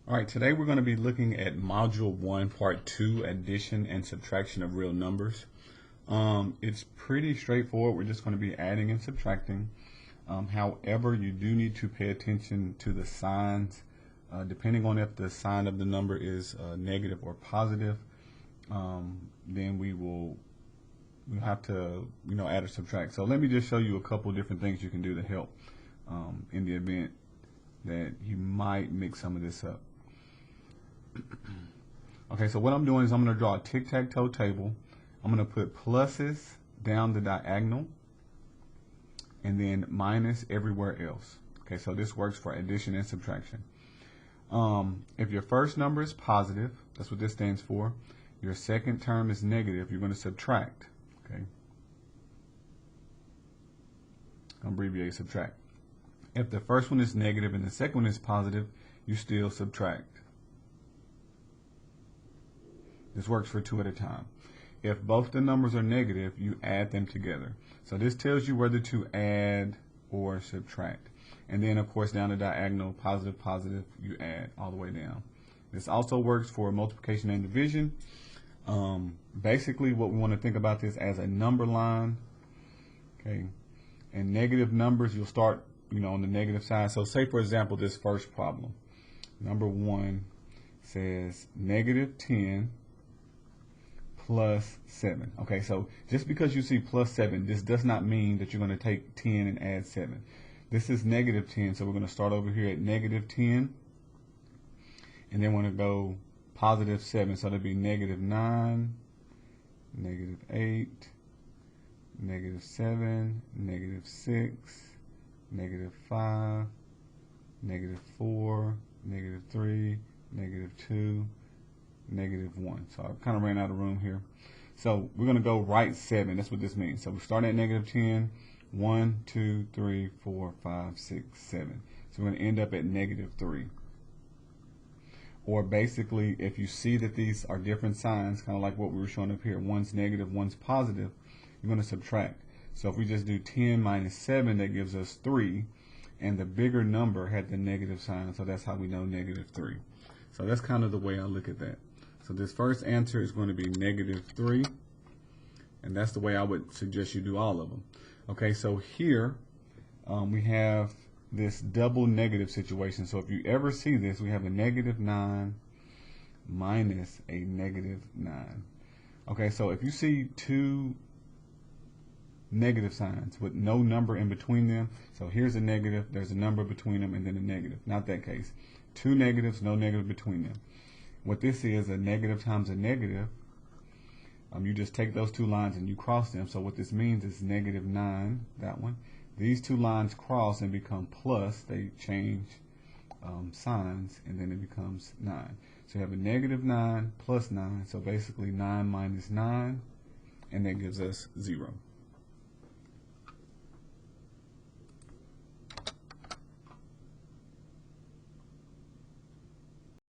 All right, today we're going to be looking at Module 1, Part 2, Addition and Subtraction of Real Numbers. It's pretty straightforward. We're just going to be adding and subtracting. However, you do need to pay attention to the signs. Depending on if the sign of the number is negative or positive, then we'll have to add or subtract. So let me just show you a couple different things you can do to help in the event that you might mix some of this up. Okay, so what I'm doing is I'm going to draw a tic-tac-toe table. I'm going to put pluses down the diagonal and then minus everywhere else. Okay, so this works for addition and subtraction. If your first number is positive, that's what this stands for. Your second term is negative, you're going to subtract. Okay, abbreviate subtract. If the first one is negative and the second one is positive, you still subtract. This works for two at a time. If both the numbers are negative, you add them together. So this tells you whether to add or subtract. And then, of course, down the diagonal, positive, positive, you add all the way down. This also works for multiplication and division. Basically, what we want to think about this as a number line. Okay, and negative numbers, you'll start, on the negative side. So say, for example, this first problem. Number 1 says negative 10 plus 7. Okay, so just because you see plus 7, this does not mean that you're going to take 10 and add 7. This is negative 10, so we're going to start over here at negative 10, and then we're going to go positive 7, so that'll be negative 9, negative 8, negative 7, negative 6, negative 5, negative 4, negative 3, negative 2, negative 1. So I kind of ran out of room here. So we're going to go right 7. That's what this means. So we start at negative 10. 1, 2, 3, 4, 5, 6, 7. So we're going to end up at negative 3. Or basically, if you see that these are different signs, kind of like what we were showing up here, one's negative, one's positive, you're going to subtract. So if we just do 10 minus 7, that gives us 3. And the bigger number had the negative sign, so that's how we know negative 3. So that's kind of the way I look at that. So this first answer is going to be negative 3. And that's the way I would suggest you do all of them. Okay, so here we have this double negative situation. So if you ever see this, we have a negative 9 minus a negative 9. Okay, so if you see two negative signs with no number in between them, so here's a negative, there's a number between them, and then a negative. Not that case. Two negatives, no negative between them. What this is, a negative times a negative, you just take those two lines and you cross them. So what this means is negative 9, that one. These two lines cross and become plus. They change signs, and then it becomes 9. So you have a negative 9 plus 9. So basically 9 minus 9, and that gives us 0.